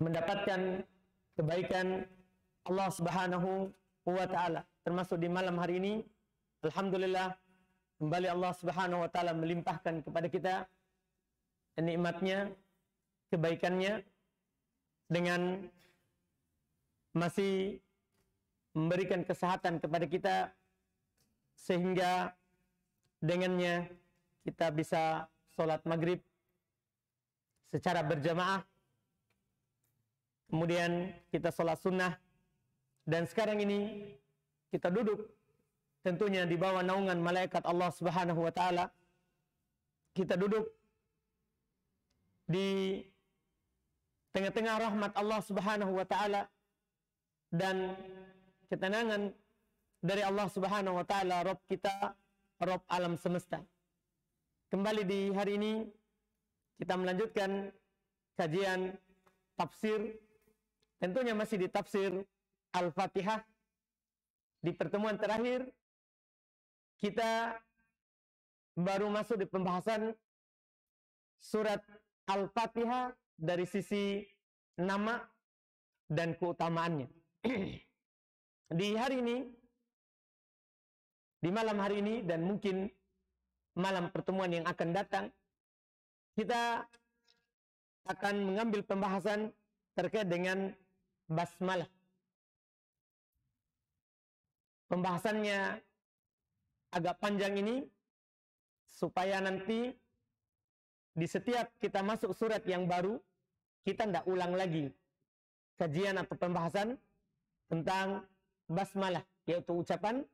mendapatkan kebaikan Allah Subhanahu wa taala. Termasuk di malam hari ini, alhamdulillah, kembali Allah Subhanahu wa taala melimpahkan kepada kita nikmatnya, kebaikannya, dengan masih memberikan kesehatan kepada kita, sehingga dengannya kita bisa sholat maghrib secara berjamaah, kemudian kita sholat sunnah, dan sekarang ini kita duduk tentunya di bawah naungan malaikat Allah Subhanahu wa taala. Kita duduk di tengah-tengah rahmat Allah Subhanahu wa taala dan ketenangan dari Allah Subhanahu wa taala, Rabb kita, Rabb alam semesta. Kembali di hari ini kita melanjutkan kajian tafsir, tentunya masih di tafsir Al-Fatihah. Di pertemuan terakhir kita baru masuk di pembahasan surat Al-Fatihah dari sisi nama dan keutamaannya. Di hari ini, di malam hari ini, dan mungkin malam pertemuan yang akan datang, kita akan mengambil pembahasan terkait dengan basmalah. Pembahasannya agak panjang ini, supaya nanti di setiap kita masuk surat yang baru, kita tidak ulang lagi kajian atau pembahasan tentang basmalah, yaitu ucapan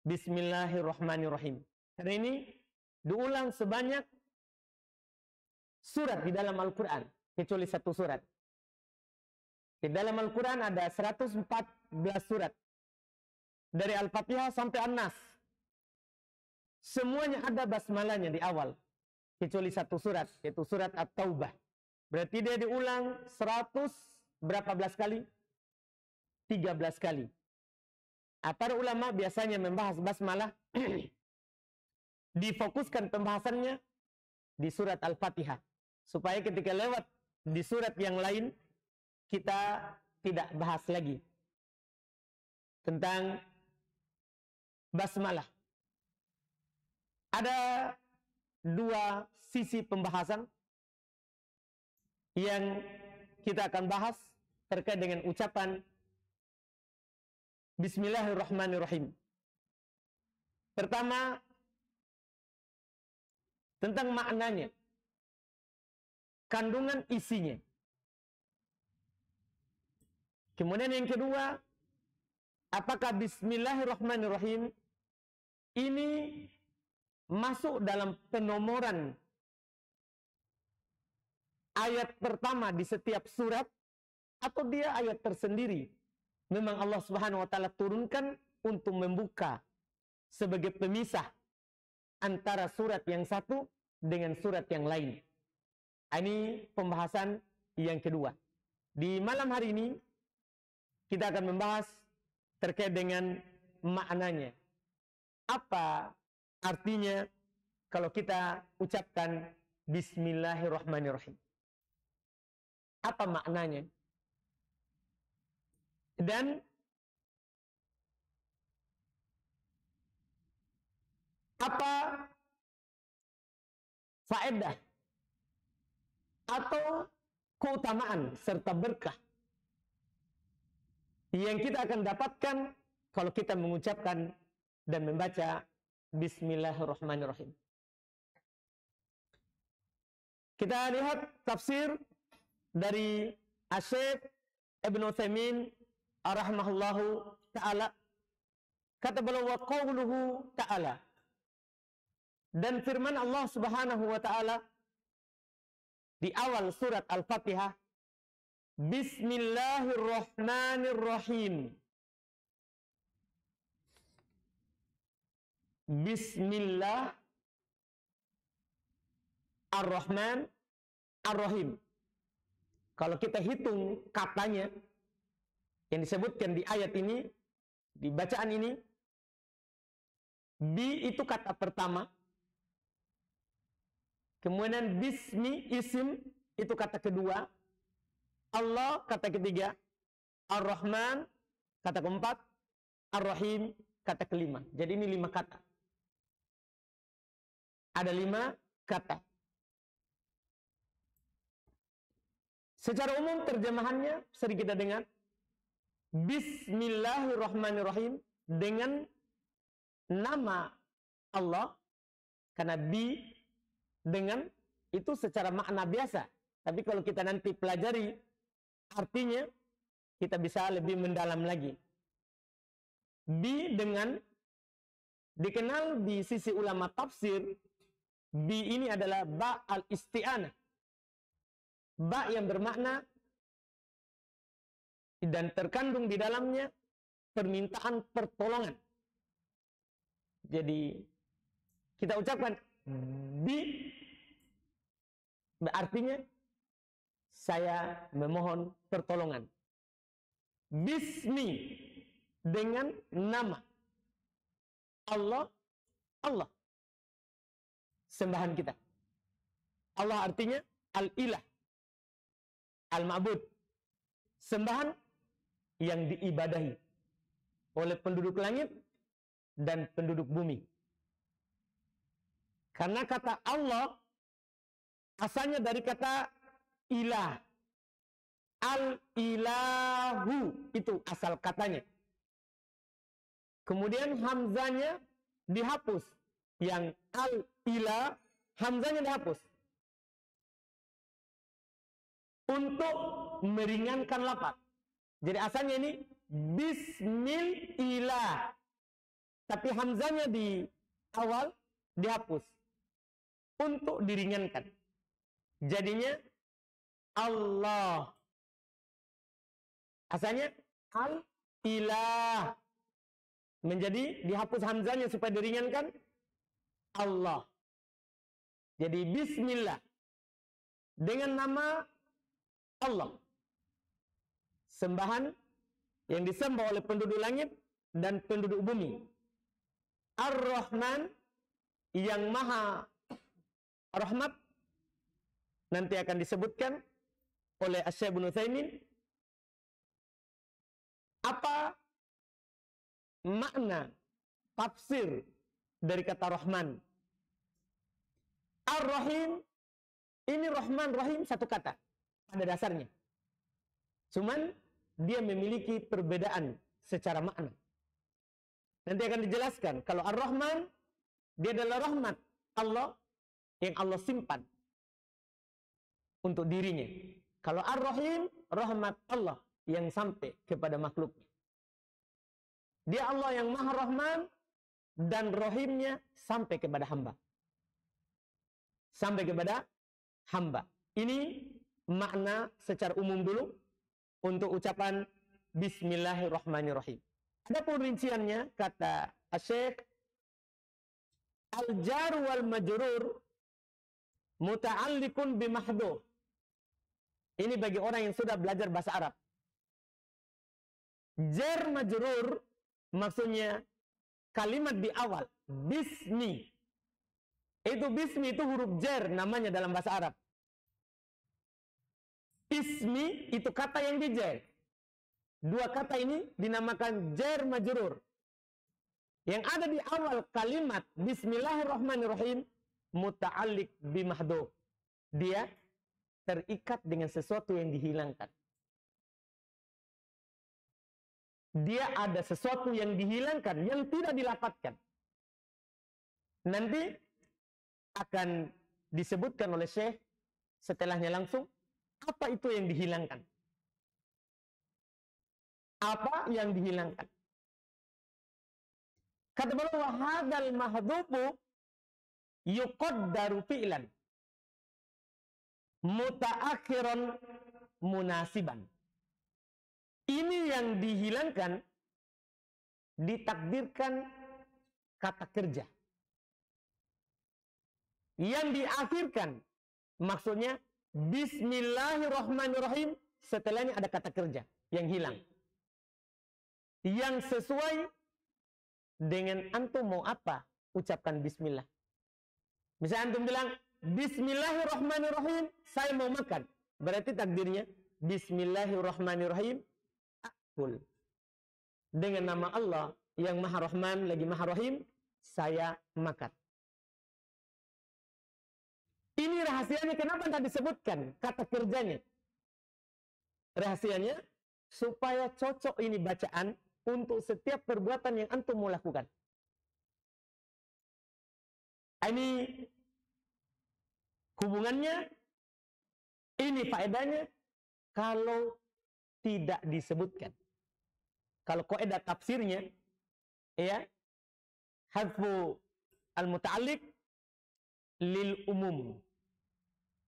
Bismillahirrahmanirrahim. Karena ini diulang sebanyak surat di dalam Al-Quran, kecuali satu surat. Di dalam Al-Quran ada 114 surat. Dari Al-Fatihah sampai An-Nas. Semuanya ada basmalahnya di awal. Kecuali satu surat, yaitu surat At-Taubah. Berarti dia diulang 100 berapa belas kali? 13 kali. Para ulama biasanya membahas basmalah difokuskan pembahasannya di surat Al-Fatihah, supaya ketika lewat di surat yang lain kita tidak bahas lagi tentang basmalah. Ada dua sisi pembahasan yang kita akan bahas terkait dengan ucapan Bismillahirrahmanirrahim. Pertama, tentang maknanya, kandungan isinya. Kemudian yang kedua, apakah Bismillahirrahmanirrahim ini masuk dalam penomoran ayat pertama di setiap surat, atau dia ayat tersendiri? Memang Allah Subhanahu wa taala turunkan untuk membuka sebagai pemisah antara surat yang satu dengan surat yang lain. Ini pembahasan yang kedua. Di malam hari ini kita akan membahas terkait dengan maknanya. Apa artinya kalau kita ucapkan Bismillahirrahmanirrahim? Apa maknanya? Dan apa faedah atau keutamaan serta berkah yang kita akan dapatkan kalau kita mengucapkan dan membaca Bismillahirrahmanirrahim. Kita lihat tafsir dari Asy-Syaikh Ibnu Utsaimin rahimahullahu ta'ala. Kata beliau, wa qauluhu ta'ala, dan firman Allah Subhanahu wa ta'ala di awal surat Al-Fatihah, Bismillahirrahmanirrahim. Bismillah Ar-Rahman Ar-Rahim. Kalau kita hitung katanya yang disebutkan di ayat ini, di bacaan ini, bi itu kata pertama, kemudian bismi isim itu kata kedua, Allah kata ketiga, Ar-Rahman kata keempat, Ar-Rahim kata kelima. Jadi ini 5 kata. Ada 5 kata. Secara umum terjemahannya sering kita dengar Bismillahirrahmanirrahim, dengan nama Allah, karena dengan itu secara makna biasa. Tapi kalau kita nanti pelajari artinya, kita bisa lebih mendalam lagi. Dengan dikenal di sisi ulama tafsir, ini adalah ba al-isti'anah. Ba yang bermakna dan terkandung di dalamnya permintaan pertolongan. Jadi kita ucapkan artinya saya memohon pertolongan. Bismi, dengan nama Allah, Allah sembahan kita. Allah artinya al-ilah, al-ma'bud, sembahan yang diibadahi oleh penduduk langit dan penduduk bumi. Karena kata Allah asalnya dari kata ilah. Al-ilahu itu asal katanya. Kemudian hamzanya dihapus. Yang al-ilah, hamzanya dihapus. Untuk meringankan lafaz. Jadi asalnya ini bismillah. Tapi hamzanya di awal dihapus. Untuk diringankan. Jadinya Allah. Asalnya al-ilah. Menjadi dihapus hamzanya supaya diringankan Allah. Jadi bismillah. Dengan nama Allah. Sembahan yang disembah oleh penduduk langit dan penduduk bumi. Ar-Rahman, yang maha rahmat, nanti akan disebutkan oleh Asy-Syaikh Ibnu Utsaimin apa makna tafsir dari kata Rahman. Ar-Rahim, ini Rahman, Rahim satu kata pada dasarnya. Cuman dia memiliki perbedaan secara makna. Nanti akan dijelaskan kalau Ar-Rahman dia adalah rahmat Allah yang Allah simpan untuk dirinya. Kalau Ar-Rahim, rahmat Allah yang sampai kepada makhluknya. Dia Allah yang maha rahman dan rahimnya sampai kepada hamba. Sampai kepada hamba. Ini makna secara umum dulu untuk ucapan Bismillahirrahmanirrahim. Ada perinciannya, kata Syekh, al-jar wal majrur muta'alliqun bimahdhuf. Ini bagi orang yang sudah belajar bahasa Arab. Jar majrur maksudnya kalimat di awal bismi. Itu bismi itu huruf jar namanya dalam bahasa Arab. Ismi itu kata yang dijar. Dua kata ini dinamakan jar majrur. Yang ada di awal kalimat Bismillahirrahmanirrahim muta'alliq bimahdhuf. Dia terikat dengan sesuatu yang dihilangkan. Dia ada sesuatu yang dihilangkan, yang tidak dilapatkan. Nanti akan disebutkan oleh Syekh setelahnya langsung, apa itu yang dihilangkan? Apa yang dihilangkan? Kata beliau, wa hadzal mahdhufu yuqaddaru fi'lan mutaakhiran munasiban. Ini yang dihilangkan ditakdirkan kata kerja. Yang diakhirkan maksudnya Bismillahirrahmanirrahim, setelahnya ada kata kerja yang hilang. Yang sesuai dengan antum mau apa, ucapkan bismillah. Misalnya antum bilang Bismillahirrahmanirrahim, saya mau makan. Berarti takdirnya Bismillahirrahmanirrahim. Akul. Dengan nama Allah yang Maha Rahman lagi Maha Rahim, saya makan. Ini rahasianya kenapa tidak disebutkan kata kerjanya. Rahasianya supaya cocok ini bacaan untuk setiap perbuatan yang antum mau lakukan. Ini hubungannya, ini faedahnya kalau tidak disebutkan. Kalau kaidah tafsirnya, ya, hadfu al-muta'alliq lil umum.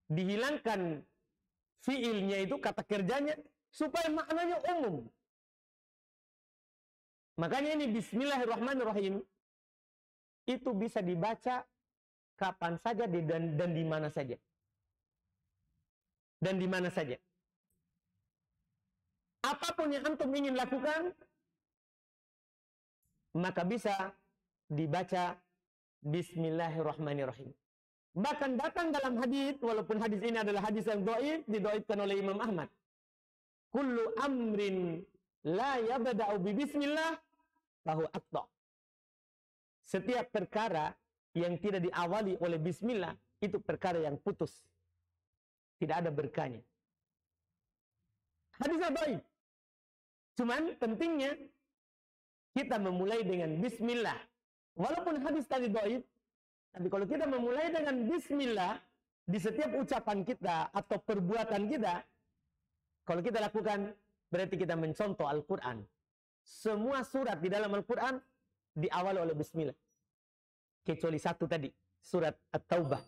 Dihilangkan fiilnya itu, kata kerjanya, supaya maknanya umum. Makanya ini Bismillahirrahmanirrahim itu bisa dibaca kapan saja dan di mana saja. Dan di mana saja. Apapun yang antum ingin lakukan, maka bisa dibaca Bismillahirrahmanirrahim. Bahkan datang dalam hadis, walaupun hadis ini adalah hadis yang dhaif, didhaifkan oleh Imam Ahmad. Kullu amrin la yabda'u bi bismillah fahu aqta. Setiap perkara yang tidak diawali oleh bismillah itu perkara yang putus. Tidak ada berkahnya. Hadisnya dhaif. Cuman pentingnya kita memulai dengan bismillah. Walaupun hadis tadi dhaif, tapi kalau kita memulai dengan bismillah di setiap ucapan kita atau perbuatan kita, kalau kita lakukan, berarti kita mencontoh Al-Quran. Semua surat di dalam Al-Quran diawali oleh bismillah. Kecuali satu tadi, surat At-Taubah.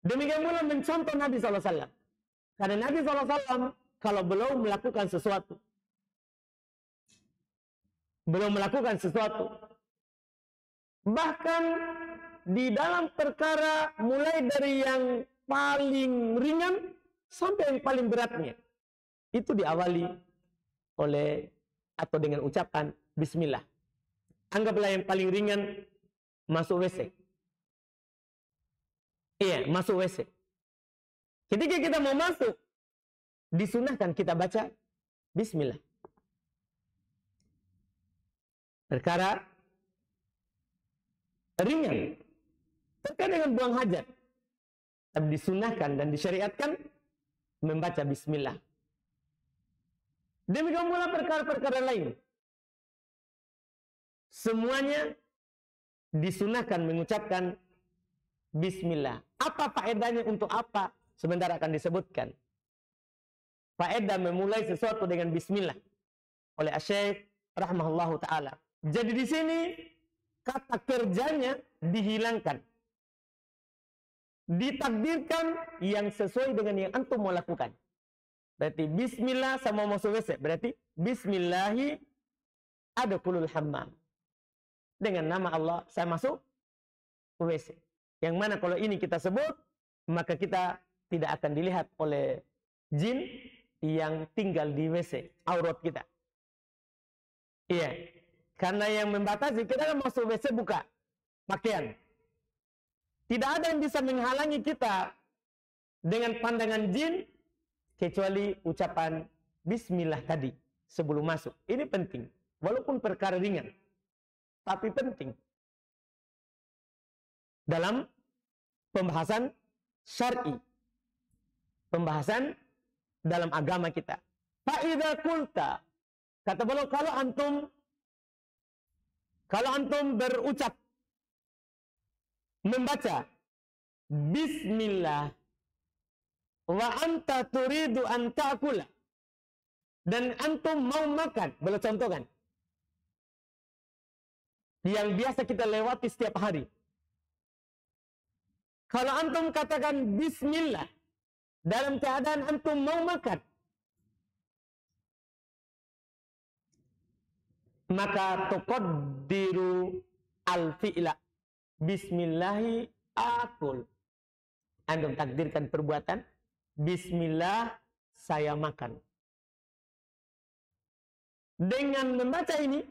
Demikian pula mencontoh Nabi SAW. Karena Nabi SAW, kalau belum melakukan sesuatu, bahkan di dalam perkara mulai dari yang paling ringan sampai yang paling beratnya, itu diawali oleh atau dengan ucapan bismillah. Anggaplah yang paling ringan masuk WC. Iya, masuk WC. Ketika kita mau masuk, disunahkan kita baca bismillah. Perkara ringan terkait dengan buang hajat, tapi disunahkan dan disyariatkan membaca bismillah. Demikian pula perkara-perkara lain, semuanya disunahkan mengucapkan bismillah. Apa faedahnya, untuk apa? Sebentar akan disebutkan. Faedah memulai sesuatu dengan bismillah oleh Asy-Syaikh rahimahullahu taala. Jadi di sini kata kerjanya dihilangkan. Ditakdirkan yang sesuai dengan yang antum mau lakukan. Berarti bismillah sama masuk WC. Berarti bismillahi adkhulul hammam. Dengan nama Allah saya masuk WC. Yang mana kalau ini kita sebut, maka kita tidak akan dilihat oleh jin yang tinggal di WC, aurat kita. Iya. Karena yang membatasi, kita kan masuk WC buka pakaian. Tidak ada yang bisa menghalangi kita dengan pandangan jin, kecuali ucapan bismillah tadi sebelum masuk. Ini penting. Walaupun perkara ringan, tapi penting. Dalam pembahasan syar'i. Pembahasan dalam agama kita. Fa'idha kulta. Kata beliau, kalau antum berucap, membaca bismillah wa anta turidu an ta'kula, dan antum mau makan, beliau contohkan yang biasa kita lewati setiap hari. Kalau antum katakan bismillah dalam keadaan antum mau makan, maka tuqaddiru al-fi'la bismillahi akul. Antum takdirkan perbuatan bismillah saya makan. Dengan membaca ini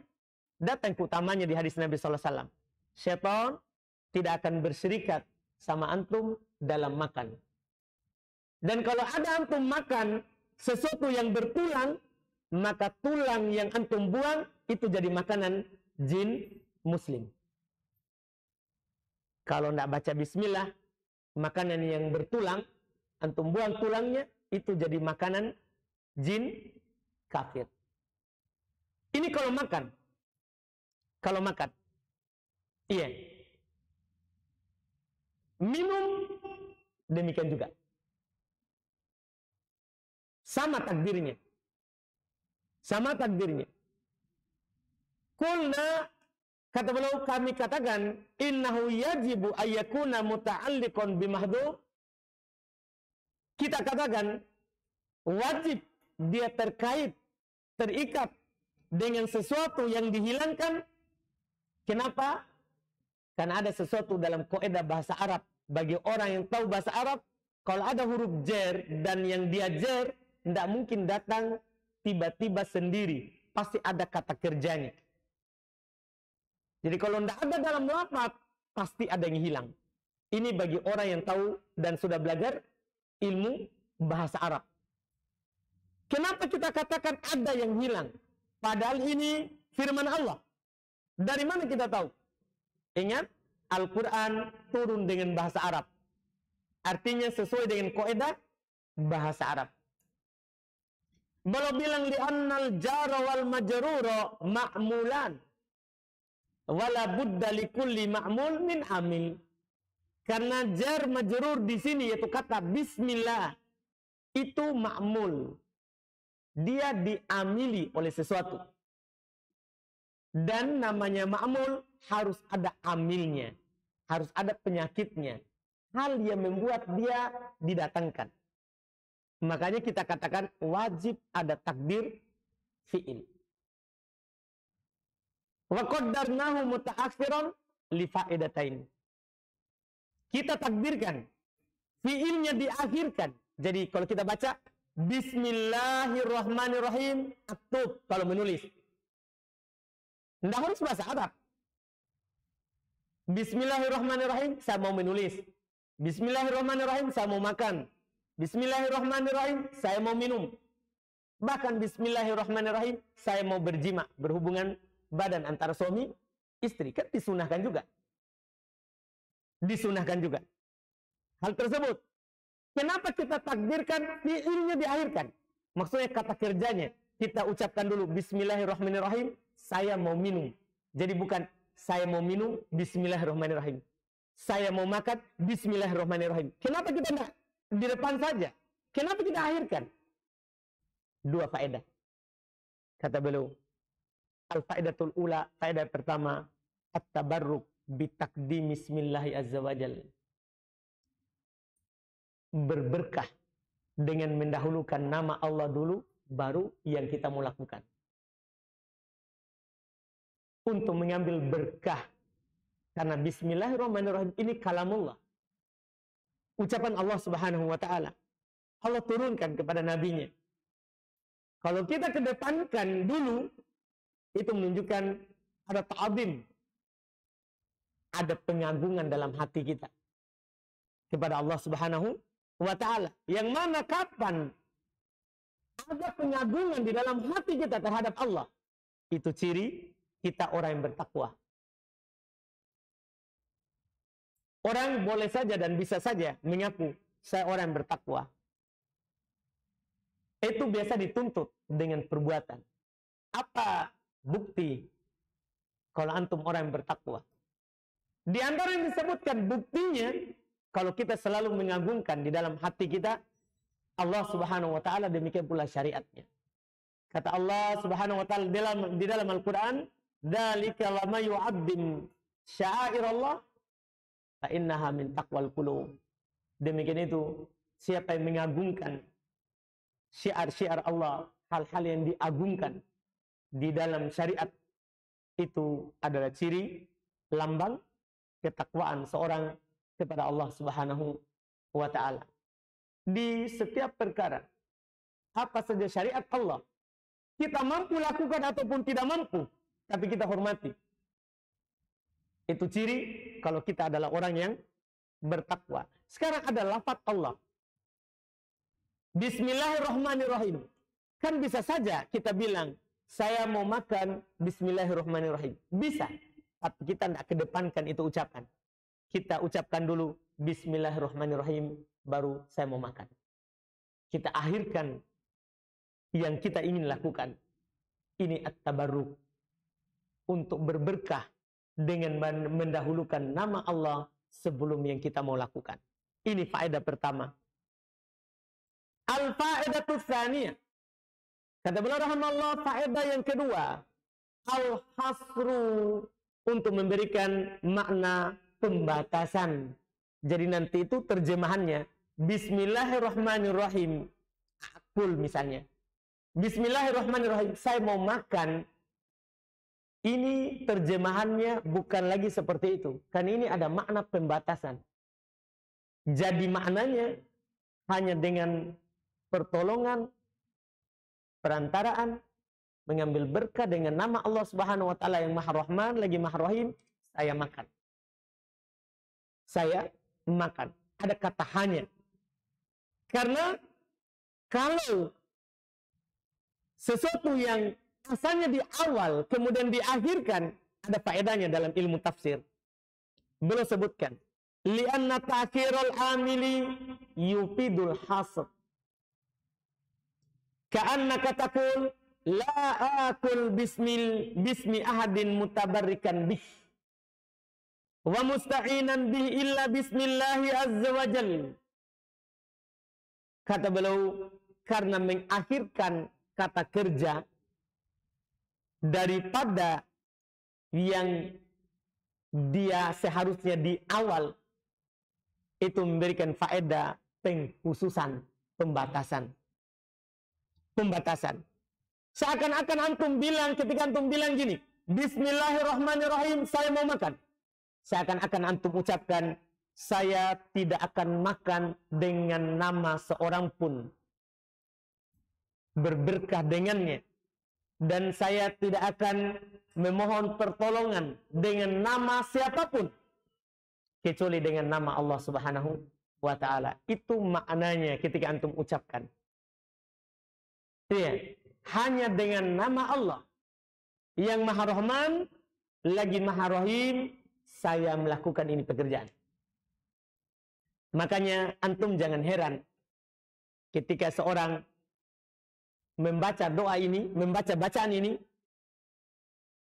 datang keutamanya di hadis Nabi sallallahu alaihi wasallam. Syaitan tidak akan berserikat sama antum dalam makan. Dan kalau ada antum makan sesuatu yang bertulang, maka tulang yang antum buang itu jadi makanan jin muslim. Kalau tidak baca bismillah, makanan yang bertulang, antum buang tulangnya, itu jadi makanan jin kafir. Ini kalau makan. Kalau makan. Iya. Minum, demikian juga. Sama takdirnya. Sama takdirnya. Kulna, kata beliau, kami katakan, innahu yajibu ayyakuna muta'alliqan bimahdhu. Kita katakan, wajib dia terkait, terikat dengan sesuatu yang dihilangkan. Kenapa? Karena ada sesuatu dalam kaidah bahasa Arab. Bagi orang yang tahu bahasa Arab, kalau ada huruf jer dan yang dia jer, tidak mungkin datang tiba-tiba sendiri. Pasti ada kata kerjanya. Jadi kalau tidak ada dalam lafaz, pasti ada yang hilang. Ini bagi orang yang tahu dan sudah belajar ilmu bahasa Arab. Kenapa kita katakan ada yang hilang? Padahal ini firman Allah. Dari mana kita tahu? Ingat, Al-Quran turun dengan bahasa Arab. Artinya sesuai dengan kaidah bahasa Arab. Beliau bilang li'annal jara wal majrura ma'mulan. Wala budda likulli ma'mul min amil. Karena jar majrur di sini yaitu kata bismillah itu ma'mul. Dia diamili oleh sesuatu. Dan namanya ma'mul harus ada amilnya. Harus ada penyakitnya. Hal yang membuat dia didatangkan. Makanya kita katakan wajib ada takdir fi'il. Wa qaddarnahu muta'akhiran li fa'idatain. Kita takdirkan. Fi'ilnya diakhirkan. Jadi kalau kita baca Bismillahirrahmanirrahim. Aktub kalau menulis. Tidak harus bahasa Arab. Bismillahirrahmanirrahim, saya mau menulis. Bismillahirrahmanirrahim, saya mau makan. Bismillahirrahmanirrahim, saya mau minum. Bahkan Bismillahirrahmanirrahim, saya mau berjima, berhubungan badan antara suami, istri. Kan disunahkan juga. Disunahkan juga. Hal tersebut. Kenapa kita takdirkan fi'ilnya diakhirkan? Maksudnya kata kerjanya. Kita ucapkan dulu Bismillahirrahmanirrahim, saya mau minum. Jadi bukan saya mau minum, Bismillahirrahmanirrahim. Saya mau makan, Bismillahirrahmanirrahim. Kenapa kita tidak di depan saja? Kenapa kita akhirkan? Dua faedah. Kata beliau, al-faedatul ula, faedah pertama, at-tabarruk bitakdim bismillahi azza wajal. Berberkah dengan mendahulukan nama Allah dulu, baru yang kita mau lakukan. Untuk mengambil berkah. Karena Bismillahirrahmanirrahim ini kalamullah. Ucapan Allah subhanahu wa ta'ala. Allah turunkan kepada nabinya. Kalau kita kedepankan dulu, itu menunjukkan ada ta'adim. Ada pengagungan dalam hati kita. Kepada Allah subhanahu wa ta'ala. Yang mana kapan ada pengagungan di dalam hati kita terhadap Allah. Itu ciri kita orang yang bertakwa. Orang boleh saja dan bisa saja mengaku, saya orang yang bertakwa. Itu biasa dituntut dengan perbuatan. Apa bukti kalau antum orang yang bertakwa? Di antara yang disebutkan buktinya, kalau kita selalu mengagungkan di dalam hati kita, Allah subhanahu wa ta'ala, demikian pula syariatnya. Kata Allah subhanahu wa ta'ala di dalam Al-Quran, dzalika lama yu'addim sya'airallah fa innaha min taqwal qulub. Demikian itu, siapa yang mengagungkan syiar-syiar Allah, hal-hal yang diagungkan di dalam syariat, itu adalah ciri lambang ketakwaan seorang kepada Allah subhanahu wa ta'ala. Di setiap perkara, apa saja syariat Allah, kita mampu lakukan ataupun tidak mampu, tapi kita hormati. Itu ciri kalau kita adalah orang yang bertakwa. Sekarang ada lafaz Allah. Bismillahirrahmanirrahim. Kan bisa saja kita bilang, saya mau makan Bismillahirrahmanirrahim. Bisa. Tapi kita tidak kedepankan itu ucapan. Kita ucapkan dulu Bismillahirrahmanirrahim, baru saya mau makan. Kita akhirkan yang kita ingin lakukan. Ini at-tabarruk. Untuk berberkah dengan mendahulukan nama Allah sebelum yang kita mau lakukan. Ini faedah pertama. Al-faedatu tsaniyah. Kata beliau rahimahullah, faedah yang kedua, al-hasru, untuk memberikan makna pembatasan. Jadi nanti itu terjemahannya Bismillahirrahmanirrahim. Akul misalnya. Bismillahirrahmanirrahim, saya mau makan. Ini terjemahannya bukan lagi seperti itu. Kan ini ada makna pembatasan. Jadi maknanya hanya dengan pertolongan, perantaraan, mengambil berkah dengan nama Allah Subhanahu wa taala yang Maha Rahman lagi Maha Rahim, saya makan. Saya makan. Ada kata hanya. Karena kalau sesuatu yang asalnya di awal kemudian diakhirkan, ada faedahnya dalam ilmu tafsir. Beliau sebutkan, li'anna ta'khirul amili yufidul hasr. Ka'annaka taqul la akul bismi ahadin mutabarrikan bih wa musta'inan bih illa bismillahi azza wa jal. Kata beliau, karena mengakhirkan kata kerja daripada yang dia seharusnya di awal, itu memberikan faedah pengkhususan, pembatasan. Pembatasan. Seakan-akan antum bilang, ketika antum bilang gini, Bismillahirrahmanirrahim, saya mau makan. Seakan-akan antum ucapkan, saya tidak akan makan dengan nama seorang pun. Berberkah dengannya. Dan saya tidak akan memohon pertolongan dengan nama siapapun. Kecuali dengan nama Allah Subhanahu wa ta'ala. Itu maknanya ketika antum ucapkan. Iya. Hanya dengan nama Allah yang Maha Rahman lagi Maha Rahim, saya melakukan ini pekerjaan. Makanya antum jangan heran ketika seorang membaca doa ini, membaca bacaan ini,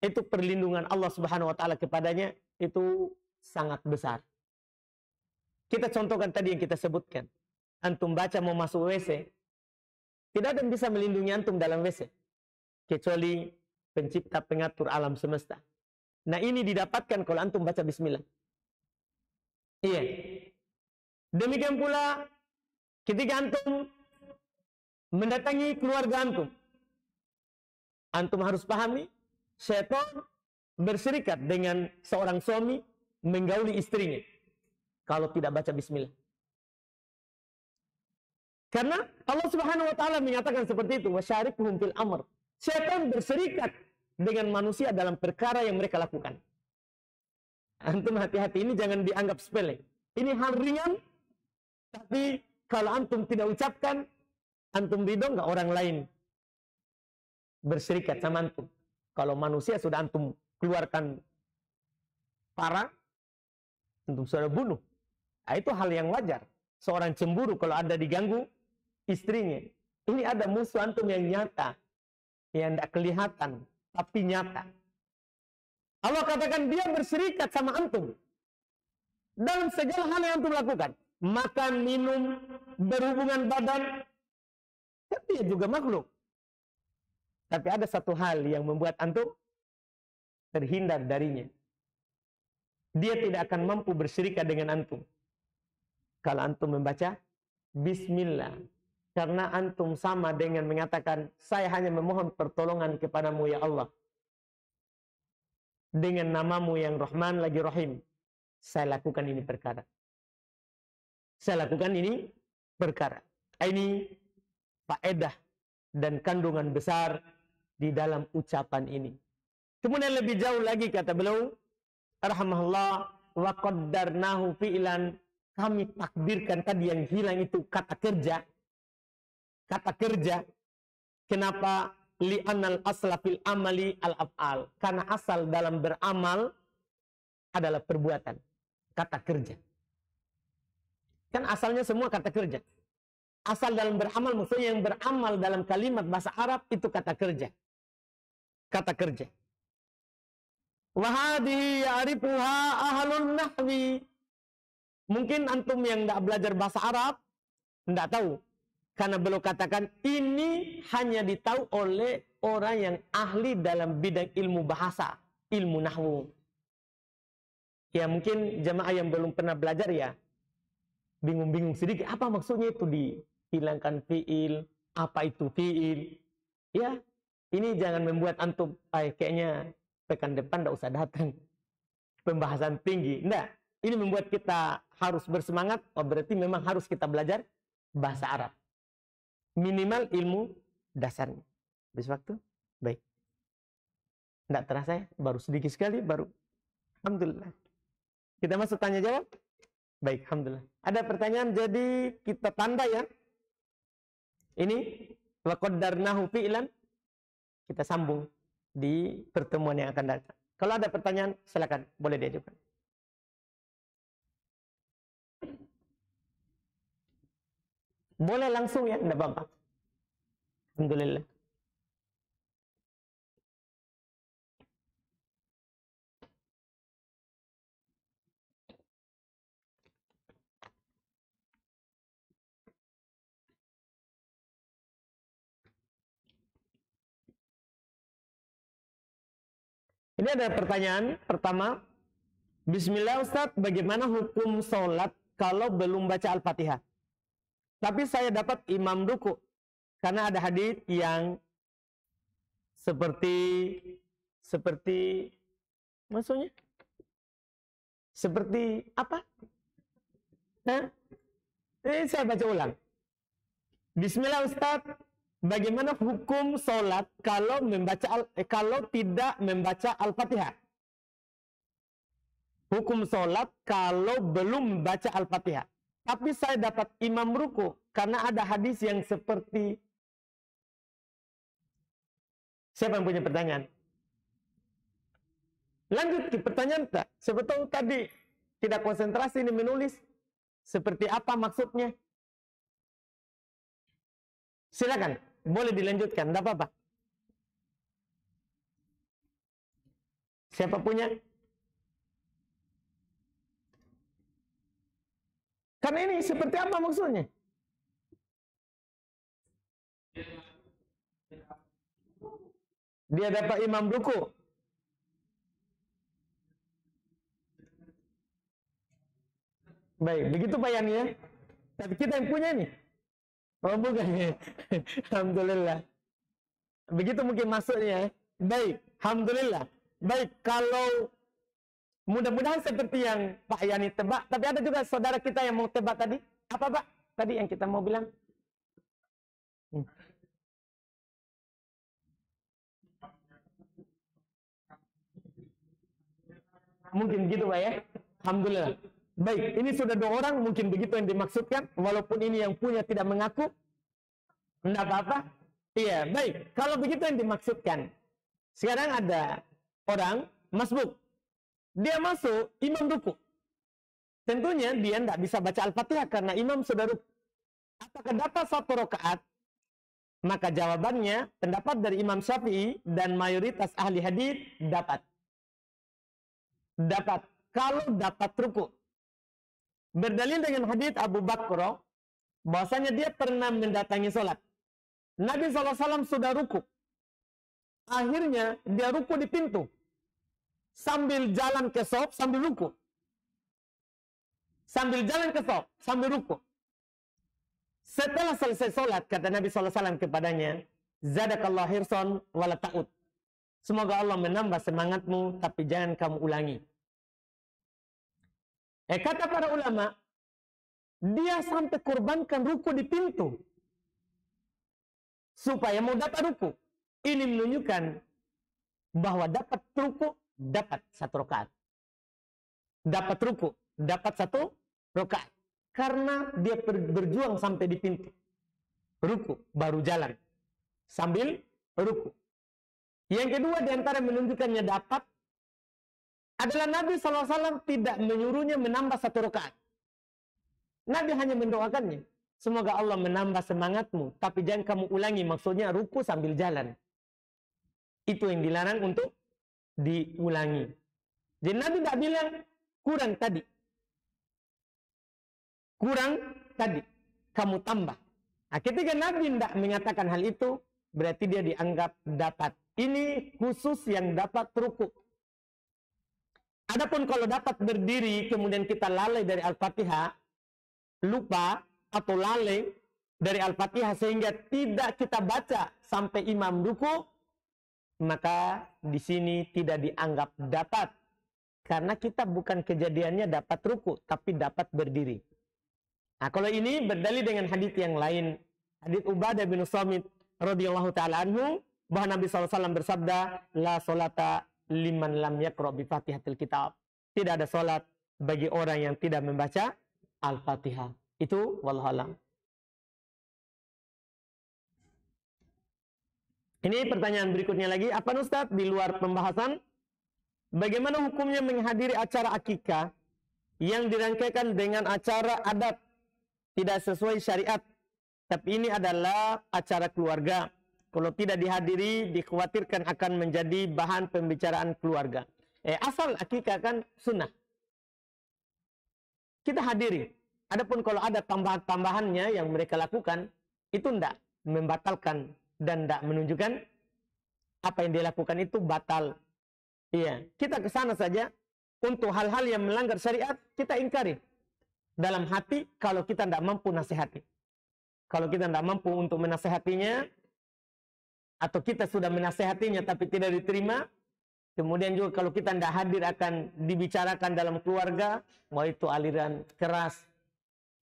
itu perlindungan Allah Subhanahu wa taala kepadanya itu sangat besar. Kita contohkan tadi yang kita sebutkan. Antum baca mau masuk WC, tidak ada yang bisa melindungi antum dalam WC kecuali pencipta pengatur alam semesta. Nah, ini didapatkan kalau antum baca bismillah. Iya. Demikian pula ketika antum mendatangi keluarga antum. Antum harus pahami, syaitan berserikat dengan seorang suami menggauli istrinya kalau tidak baca bismillah. Karena Allah Subhanahu wa taala menyatakan seperti itu, wasyarikhum fil amr. Syaitan berserikat dengan manusia dalam perkara yang mereka lakukan. Antum hati-hati, ini jangan dianggap sepele. Ini hal ringan, tapi kalau antum tidak ucapkan, antum ridho nggak orang lain berserikat sama antum? Kalau manusia sudah antum keluarkan parang, antum sudah bunuh. Nah, itu hal yang wajar. Seorang cemburu kalau ada diganggu istrinya. Ini ada musuh antum yang nyata, yang tidak kelihatan, tapi nyata. Allah katakan dia berserikat sama antum dalam segala hal yang antum lakukan. Makan, minum, berhubungan badan, dia juga makhluk. Tapi ada satu hal yang membuat antum terhindar darinya. Dia tidak akan mampu berserikat dengan antum kalau antum membaca bismillah. Karena antum sama dengan mengatakan, saya hanya memohon pertolongan kepadamu ya Allah. Dengan namamu yang Rahman lagi Rahim. Saya lakukan ini perkara. Saya lakukan ini perkara. Ini faedah dan kandungan besar di dalam ucapan ini. Kemudian lebih jauh lagi kata beliau, rahimahullah, wa qaddarnahu fi'lan, kami takdirkan tadi yang hilang itu kata kerja. kata kerja. Kenapa? Li'anal asla fil amali al-af'al. Karena asal dalam beramal adalah perbuatan. Kata kerja. Kan asalnya semua kata kerja. Asal dalam beramal, maksudnya yang beramal dalam kalimat bahasa Arab itu kata kerja. Kata kerja. Wahadi ya'rifuha ahlun nahwi. Mungkin antum yang tidak belajar bahasa Arab tidak tahu. Karena beliau katakan ini hanya ditahu oleh orang yang ahli dalam bidang ilmu bahasa, ilmu nahwu. Ya mungkin jamaah yang belum pernah belajar ya bingung-bingung sedikit. Apa maksudnya itu dihilangkan fiil? Apa itu fiil? Ya, ini jangan membuat antum kayaknya pekan depan tidak usah datang. Pembahasan tinggi. Nah, ini membuat kita harus bersemangat. Oh, berarti memang harus kita belajar bahasa Arab. Minimal ilmu dasarnya. Habis waktu? Baik. Tidak terasa ya? Baru sedikit sekali, baru. Alhamdulillah. Kita masuk tanya jawab? Baik, alhamdulillah. Ada pertanyaan, jadi kita tanda ya. Ini, wa qaddarnahu fi'lan. Kita sambung di pertemuan yang akan datang. Kalau ada pertanyaan, silakan. Boleh diajukan. Boleh langsung ya, tidak apa-apa. Alhamdulillah. Ini ada pertanyaan pertama. Bismillah Ustaz, bagaimana hukum sholat kalau belum baca Al-Fatihah? Tapi saya dapat imam ruku. Karena ada hadis yang seperti maksudnya? Seperti apa? Nah, ini saya baca ulang. Bismillah Ustaz, bagaimana hukum sholat kalau tidak membaca Al-Fatihah? Hukum sholat kalau belum baca Al-Fatihah. Tapi saya dapat imam ruku karena ada hadis yang seperti. Siapa yang punya pertanyaan? Lanjut ke pertanyaan tak? Sebetulnya tadi tidak konsentrasi ini menulis. Seperti apa maksudnya? Silakan, boleh dilanjutkan, tidak apa-apa. Siapa punya? Karena ini seperti apa maksudnya? Dia dapat imam ruku. Baik, begitu Pak Yani ya. Tapi kita yang punya ini. Oh bukan ya. Alhamdulillah. Begitu mungkin maksudnya. Baik, alhamdulillah. Baik, kalau mudah-mudahan seperti yang Pak Yani tebak. Tapi ada juga saudara kita yang mau tebak tadi. Apa Pak? Tadi yang kita mau bilang. Mungkin gitu Pak ya. Alhamdulillah. Baik, ini sudah 2 orang. Mungkin begitu yang dimaksudkan. Walaupun ini yang punya tidak mengaku. Tidak apa-apa. Iya, baik. Kalau begitu yang dimaksudkan. Sekarang ada orang masbuk. Dia masuk, imam ruku. Tentunya dia tidak bisa baca Al-Fatihah karena imam sudah ruku. Apakah dapat 1 rakaat? Maka jawabannya, pendapat dari Imam Syafi'i dan mayoritas ahli hadis dapat. Dapat. Kalau dapat ruku. Berdalil dengan hadis Abu Bakr, bahwasanya dia pernah mendatangi sholat. Nabi SAW sudah ruku. Akhirnya dia ruku di pintu. Sambil jalan ke shop, sambil ruku. Sambil jalan ke shop, sambil ruku. Setelah selesai sholat, kata Nabi SAW kepadanya, Zadakallah hirson wala ta'ud. Semoga Allah menambah semangatmu, tapi jangan kamu ulangi. Kata para ulama, dia sampai korbankan ruku di pintu. Supaya mau dapat ruku. Ini menunjukkan bahwa dapat ruku, dapat 1 rakaat. Dapat ruku, dapat 1 rakaat. Karena dia berjuang sampai di pintu. ruku, baru jalan. Sambil ruku. Yang kedua di antara menunjukkannya dapat adalah Nabi SAW tidak menyuruhnya menambah 1 rakaat. Nabi hanya mendoakannya. Semoga Allah menambah semangatmu, tapi jangan kamu ulangi, maksudnya ruku sambil jalan. Itu yang dilarang untuk diulangi. Jadi Nabi tidak bilang kurang tadi. Kurang tadi. Kamu tambah. Nah, ketika Nabi tidak mengatakan hal itu, berarti dia dianggap dapat. Ini khusus yang dapat ruku. Adapun kalau dapat berdiri, kemudian kita lalai dari Al-Fatihah, lupa atau lalai dari Al-Fatihah sehingga tidak kita baca sampai imam ruku, maka di sini tidak dianggap dapat. Karena kita bukan kejadiannya dapat ruku, tapi dapat berdiri. Nah, kalau ini berdalil dengan hadis yang lain. Hadis Ubadah bin Samit radhiyallahu taala anhu, bahwa Nabi SAW bersabda, la solata liman lam yaqra bi Fatihatil Kitab. Tidak ada solat bagi orang yang tidak membaca Al-Fatihah. Itu wallahu alam. Ini pertanyaan berikutnya lagi. Apa Ustaz, di luar pembahasan, bagaimana hukumnya menghadiri acara akikah yang dirangkaikan dengan acara adat tidak sesuai syariat, tapi ini adalah acara keluarga. Kalau tidak dihadiri, dikhawatirkan akan menjadi bahan pembicaraan keluarga. Asal akikah kan sunnah. Kita hadiri. Adapun kalau ada tambahan-tambahannya yang mereka lakukan, itu tidak membatalkan dan tidak menunjukkan apa yang dia lakukan itu batal. Iya, kita ke sana saja. Untuk hal-hal yang melanggar syariat, kita ingkari. Dalam hati, kalau kita tidak mampu nasihati. Kalau kita tidak mampu untuk menasihatinya, atau kita sudah menasihatinya tapi tidak diterima, kemudian juga kalau kita tidak hadir akan dibicarakan dalam keluarga, wah itu aliran keras.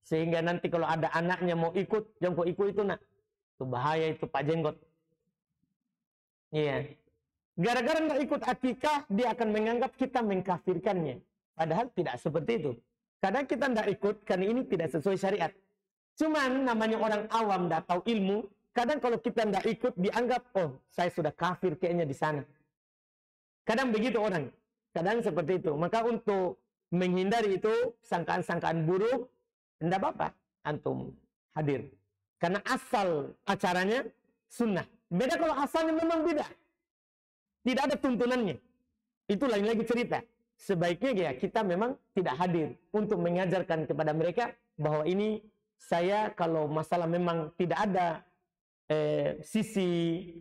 Sehingga nanti kalau ada anaknya mau ikut, jangan kok ikut itu nak. Itu bahaya itu Pak Jenggot. Iya. Gara-gara tidak ikut akikah, dia akan menganggap kita mengkafirkannya. Padahal tidak seperti itu. Kadang kita tidak ikut karena ini tidak sesuai syariat. Cuman namanya orang awam tidak tahu ilmu. Kadang kalau kita tidak ikut dianggap, oh saya sudah kafir kayaknya di sana. Kadang begitu orang. Kadang seperti itu. Maka untuk menghindari itu sangkaan-sangkaan buruk, tidak apa-apa antum hadir. Karena asal acaranya sunnah. Beda kalau asalnya memang beda. Tidak ada tuntunannya. Itu lain lagi cerita. Sebaiknya ya kita memang tidak hadir untuk mengajarkan kepada mereka bahwa ini saya kalau masalah memang tidak ada sisi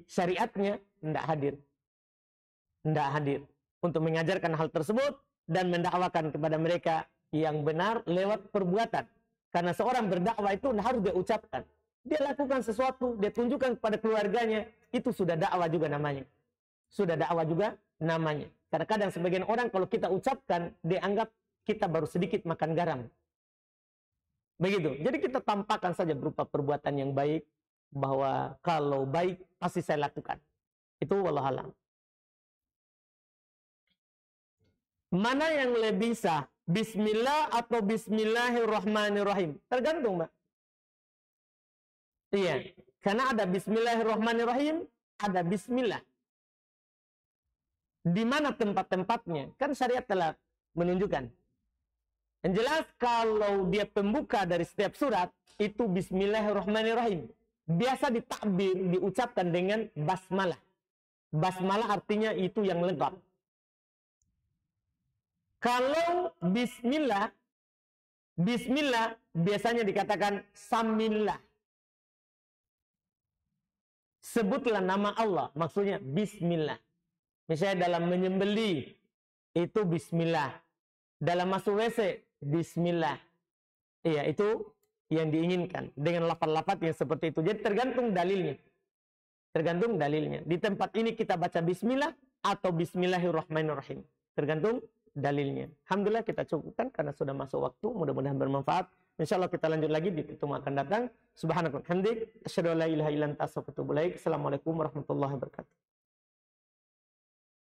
syariatnya, tidak hadir. Tidak hadir. Untuk mengajarkan hal tersebut dan mendakwakan kepada mereka yang benar lewat perbuatan. Karena seorang berdakwah itu harus dia ucapkan. Dia lakukan sesuatu, dia tunjukkan kepada keluarganya, itu sudah dakwah juga namanya. Sudah dakwah juga namanya. Kadang-kadang sebagian orang kalau kita ucapkan, dia anggap kita baru sedikit makan garam. Begitu. Jadi kita tampakkan saja berupa perbuatan yang baik, bahwa kalau baik pasti saya lakukan. Itu wallahualam. Mana yang lebih sah? Bismillah atau Bismillahirrahmanirrahim? Tergantung, Mbak. Iya. Karena ada Bismillahirrahmanirrahim, ada Bismillah. Di mana tempat-tempatnya? Kan syariat telah menunjukkan. Yang jelas kalau dia pembuka dari setiap surat, itu Bismillahirrahmanirrahim. Biasa ditakbir, diucapkan dengan basmalah. Basmalah artinya itu yang lengkap. Kalau bismillah, bismillah biasanya dikatakan samillah. Sebutlah nama Allah, maksudnya bismillah. Misalnya dalam menyembelih, itu bismillah. Dalam masuk WC, bismillah. Iya, itu yang diinginkan dengan lafaz-lafaz yang seperti itu. Jadi tergantung dalilnya. Tergantung dalilnya. Di tempat ini kita baca bismillah atau bismillahirrahmanirrahim. Tergantung dalilnya. Alhamdulillah kita cukupkan karena sudah masuk waktu. Mudah-mudahan bermanfaat. Insyaallah kita lanjut lagi di pertemuan akan datang. Subhanakallahumma wa bihamdik, asyhadu an la ilaha illa anta astaghfiruka wa atubu ilaik. Assalamualaikum warahmatullahi wabarakatuh.